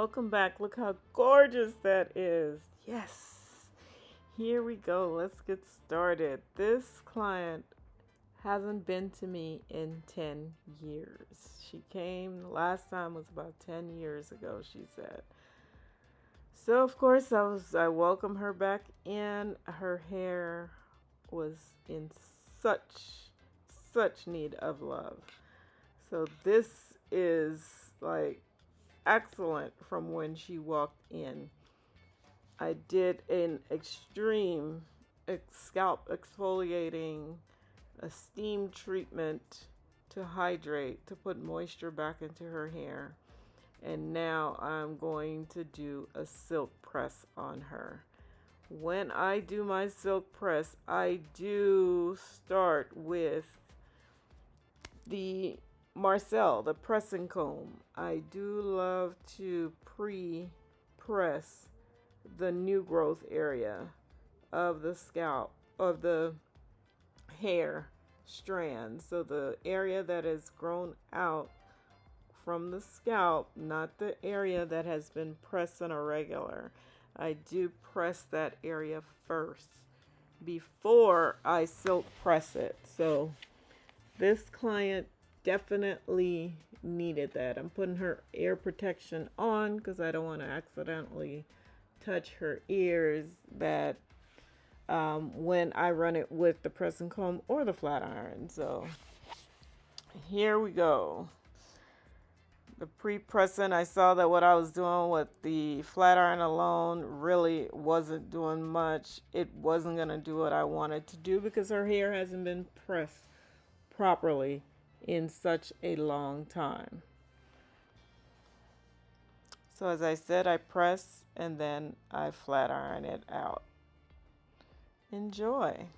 welcome back. Look how gorgeous that is. Yes. Here we go. Let's get started. This client hasn't been to me in 10 years. She came, the last time was about 10 years ago, she said. So of course I welcome her back in. Her hair was in such need of love. So this is like excellent from when she walked in. I did an extreme scalp exfoliating, a steam treatment to hydrate, to put moisture back into her hair. And now I'm going to do a silk press on her. When I do my silk press, I do start with the Marcel, the pressing comb. I do love to pre-press the new growth area of the scalp, of the hair strand. So the area that has grown out from the scalp, not the area that has been pressed on a regular. I do press that area first before I silk press it. So this client definitely needed that. I'm putting her ear protection on because I don't want to accidentally touch her ears that when I run it with the pressing comb or the flat iron. So here we go. The pre-pressing, I saw that what I was doing with the flat iron alone really wasn't doing much. It wasn't going to do what I wanted to do because her hair hasn't been pressed properly in such a long time. So as I said, I press and then I flat iron it out. Enjoy.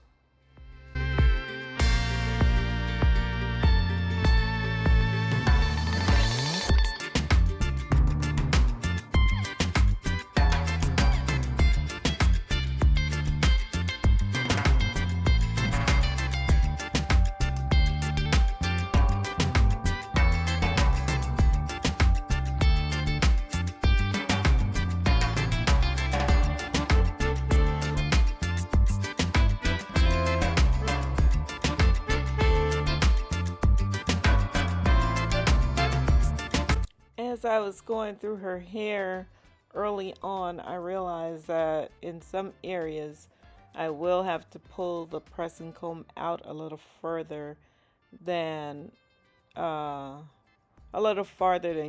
As I was going through her hair early on, I realized that in some areas I will have to pull the pressing comb out a little further than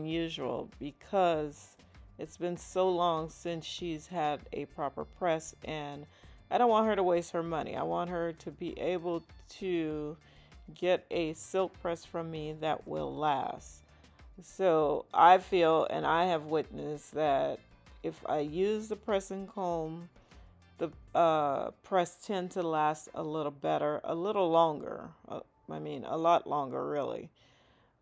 usual because it's been so long since she's had a proper press, and I don't want her to waste her money. I want her to be able to get a silk press from me that will last. So I feel, and I have witnessed, that if I use the pressing comb, the press tend to last a little better, a little longer. A lot longer, really.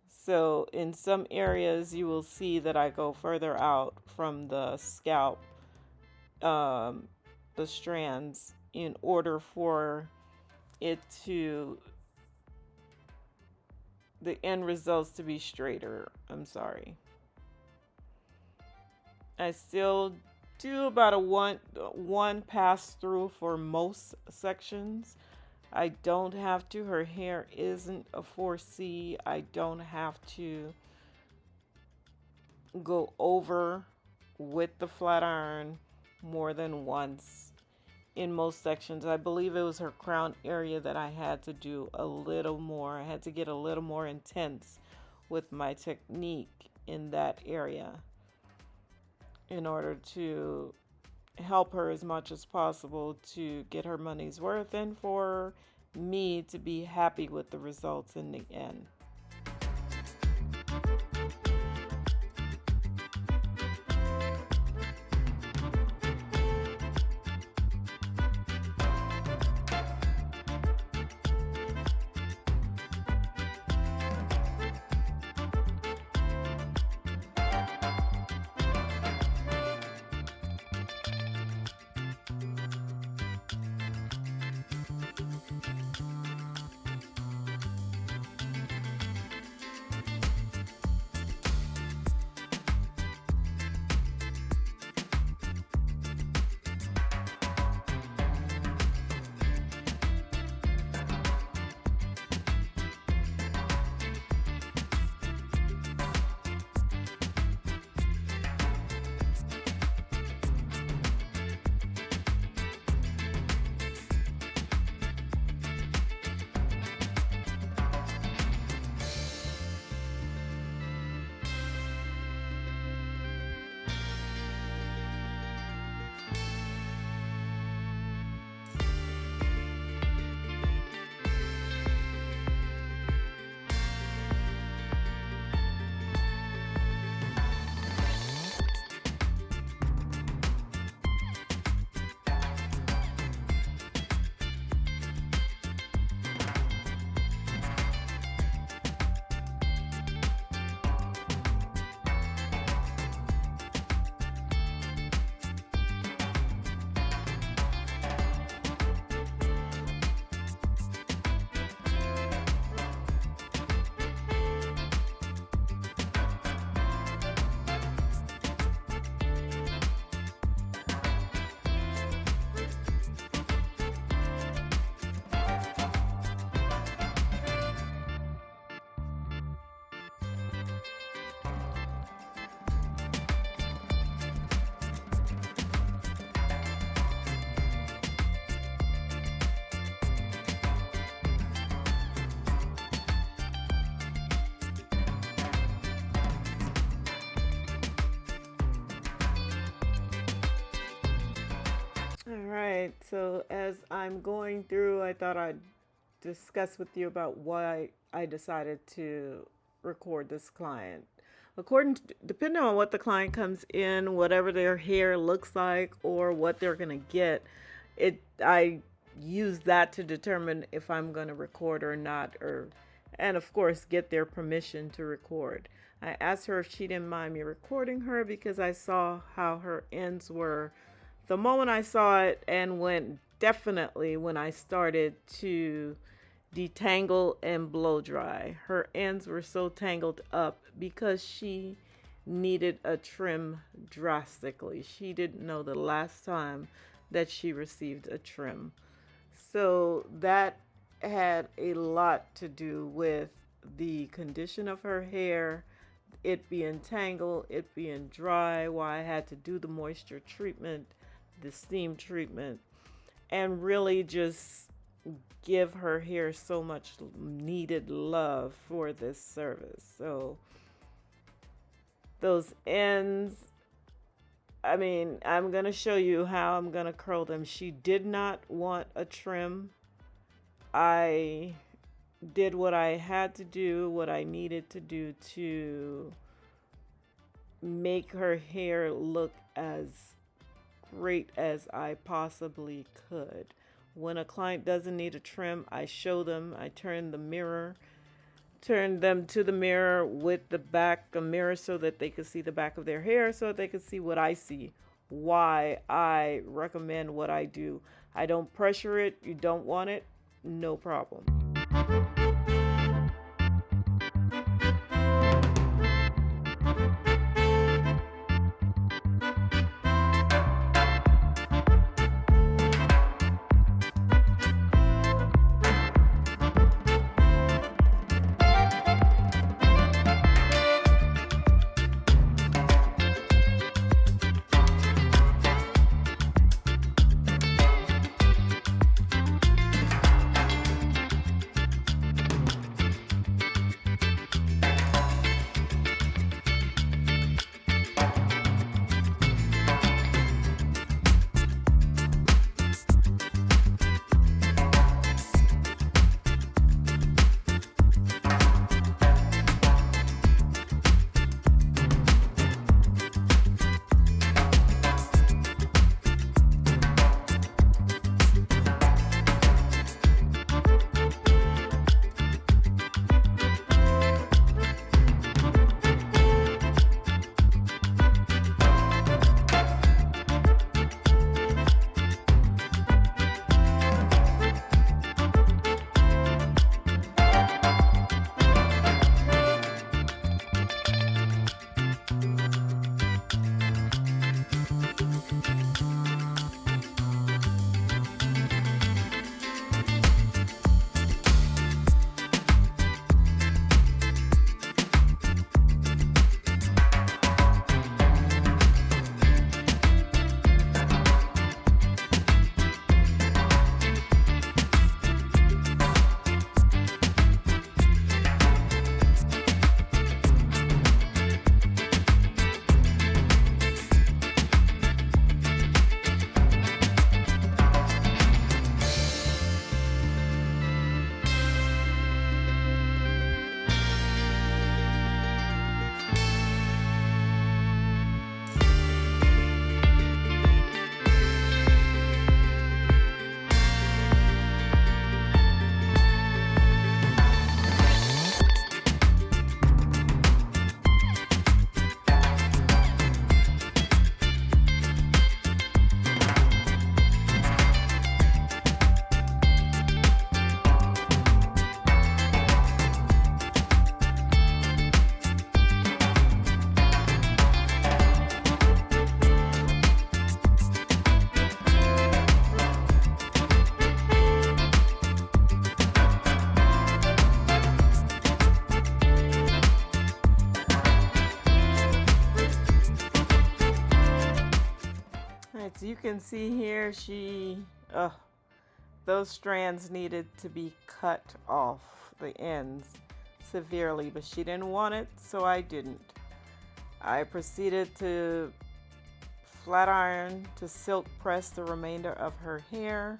So in some areas, you will see that I go further out from the scalp, the strands, in order for it to the end results to be straighter. I'm sorry. I still do about a one pass through for most sections. I don't have to. Her hair isn't a 4C. I don't have to go over with the flat iron more than once in most sections. I believe it was her crown area that I had to do a little more. I had to get a little more intense with my technique in that area in order to help her as much as possible to get her money's worth and for me to be happy with the results in the end. right, so as I'm going through, I thought I'd discuss with you about why I decided to record this client. Depending on what the client comes in, whatever their hair looks like, or what they're gonna get, I use that to determine if I'm gonna record or not, and of course get their permission to record. I asked her if she didn't mind me recording her because I saw how her ends were the moment I saw it, and went definitely when I started to detangle and blow dry. Her ends were so tangled up because she needed a trim drastically. She didn't know the last time that she received a trim. So that had a lot to do with the condition of her hair, it being tangled, it being dry, why I had to do the moisture treatment, the steam treatment, and really just give her hair so much needed love for this service. So those ends, I mean, I'm going to show you how I'm going to curl them. She did not want a trim. I did what I had to do, what I needed to do to make her hair look as great as I possibly could. When a client doesn't need a trim, I show them, I turn them to the mirror with the back, a mirror, so that they could see the back of their hair, so that they could see what I see, why I recommend what I do. I don't pressure it. You don't want it, no problem. So you can see here, those strands needed to be cut off, the ends, severely, but she didn't want it, so I didn't. I proceeded to flat iron to silk press the remainder of her hair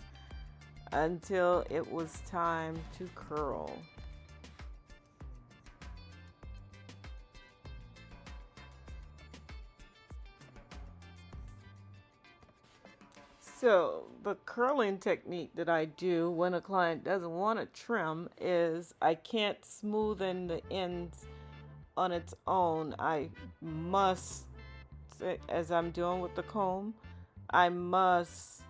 until it was time to curl. So the curling technique that I do when a client doesn't want to trim is I can't smoothen the ends on its own. I must, as I'm doing with the comb, I must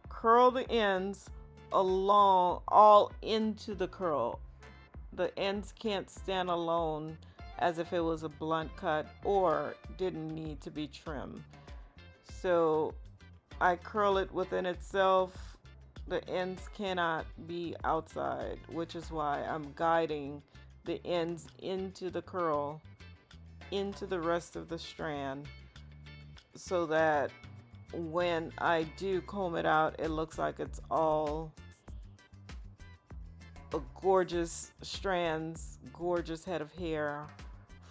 curl the ends along, all into the curl. The ends can't stand alone as if it was a blunt cut or didn't need to be trimmed. So I curl it within itself. The ends cannot be outside, which is why I'm guiding the ends into the curl, into the rest of the strand, so that when I do comb it out, it looks like it's all a gorgeous strands, gorgeous head of hair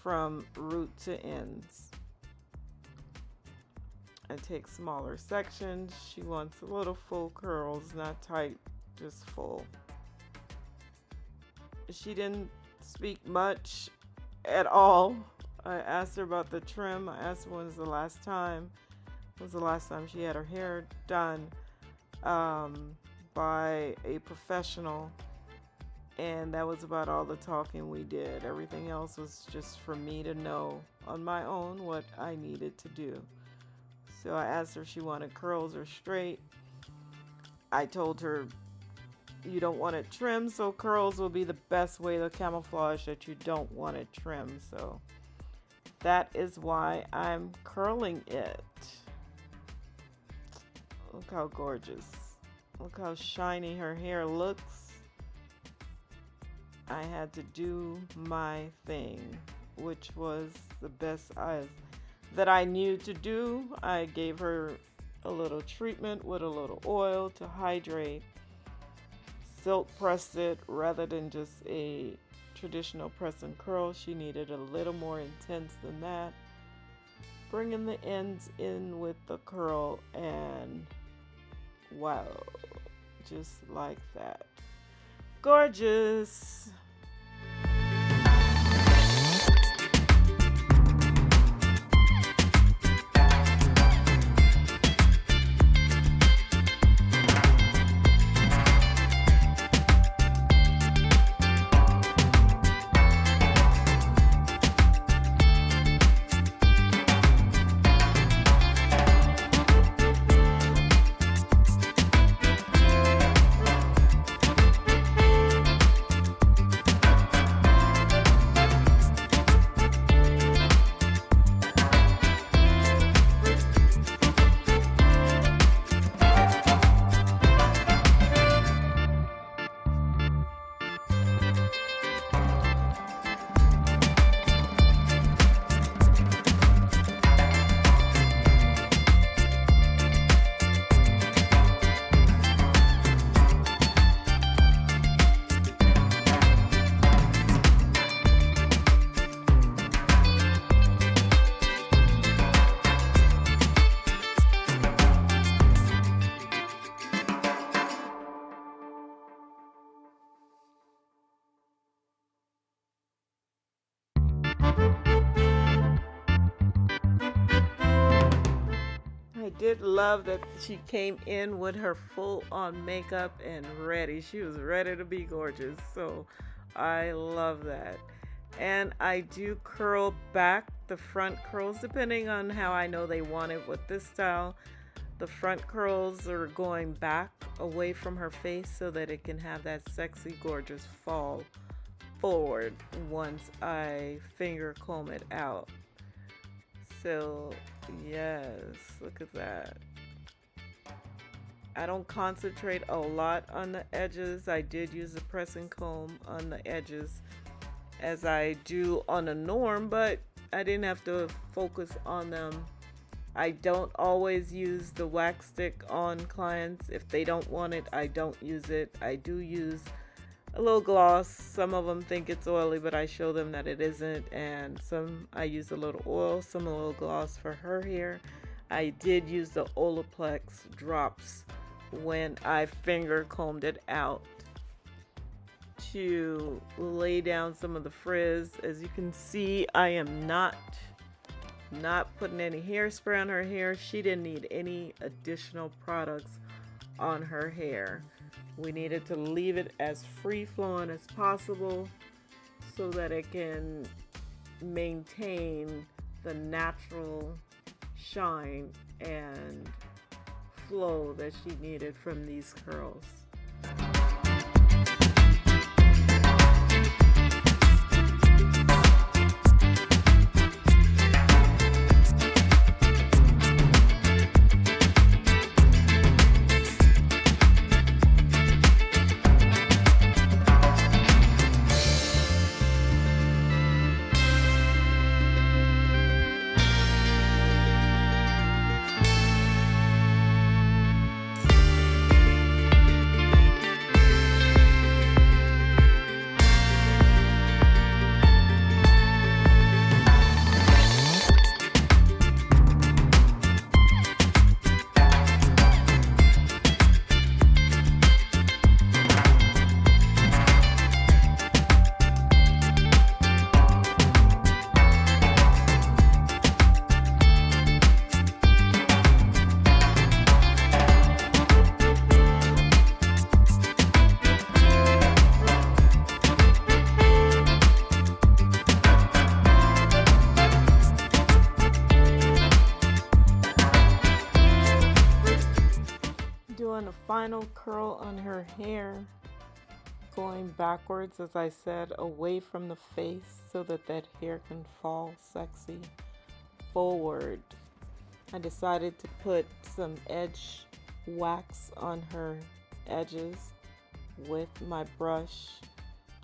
from root to ends. I take smaller sections. She wants a little full curls, not tight, just full. She didn't speak much at all. I asked her about the trim. I asked her when was the last time she had her hair done by a professional, and that was about all the talking we did. Everything else was just for me to know on my own what I needed to do. So I asked her if she wanted curls or straight. I told her you don't want it trimmed, so curls will be the best way to camouflage that you don't want it trimmed. So that is why I'm curling it. Look how gorgeous. Look how shiny her hair looks. I had to do my thing, which was the best that I knew to do. I gave her a little treatment with a little oil to hydrate. Silk pressed it rather than just a traditional press and curl. She needed a little more intense than that. Bringing the ends in with the curl, and wow, just like that. Gorgeous. I did love that she came in with her full on makeup and ready. She was ready to be gorgeous. So I love that. And I do curl back the front curls depending on how I know they want it. With this style, the front curls are going back away from her face so that it can have that sexy, gorgeous fall forward once I finger comb it out. So yes, look at that. I don't concentrate a lot on the edges. I did use a pressing comb on the edges as I do on a norm, but I didn't have to focus on them. I don't always use the wax stick on clients. If they don't want it, I don't use it. I do use a little gloss. Some of them think it's oily, but I show them that it isn't. And some I use a little oil, some a little gloss for her hair. I did use the Olaplex drops when I finger combed it out to lay down some of the frizz. As you can see, I am not putting any hairspray on her hair. She didn't need any additional products on her hair. We needed to leave it as free flowing as possible so that it can maintain the natural shine and flow that she needed from these curls. Doing a final curl on her hair, going backwards, as I said, away from the face so that hair can fall sexy forward. I decided to put some edge wax on her edges with my brush,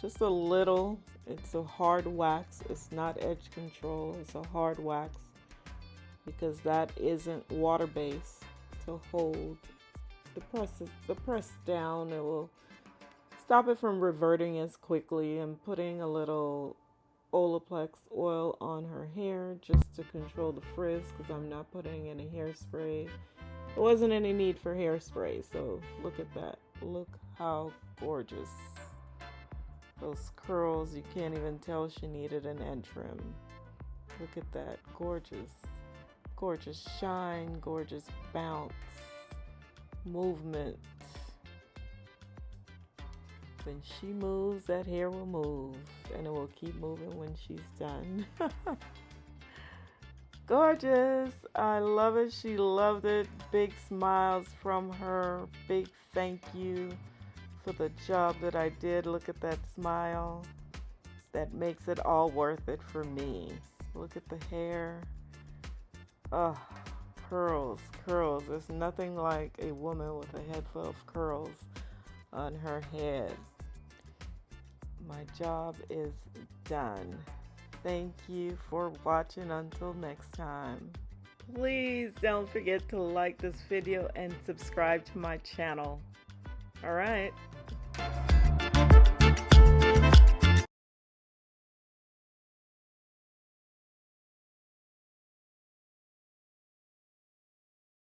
just a little. It's a hard wax, it's not edge control, it's a hard wax because that isn't water based to hold the press down. It will stop it from reverting as quickly. I'm putting a little Olaplex oil on her hair just to control the frizz because I'm not putting any hairspray. There wasn't any need for hairspray, so look at that. Look how gorgeous. Those curls, you can't even tell she needed an edge trim. Look at that. Gorgeous. Gorgeous shine, gorgeous bounce. Movement. When she moves, that hair will move, and it will keep moving when she's done. Gorgeous. I love it. She loved it. Big smiles from her. Big thank you for the job that I did. Look at that smile. That makes it all worth it for me. Look at the hair. Oh, curls, curls. There's nothing like a woman with a head full of curls on her head. My job is done. Thank you for watching. Until next time. Please don't forget to like this video and subscribe to my channel. All right.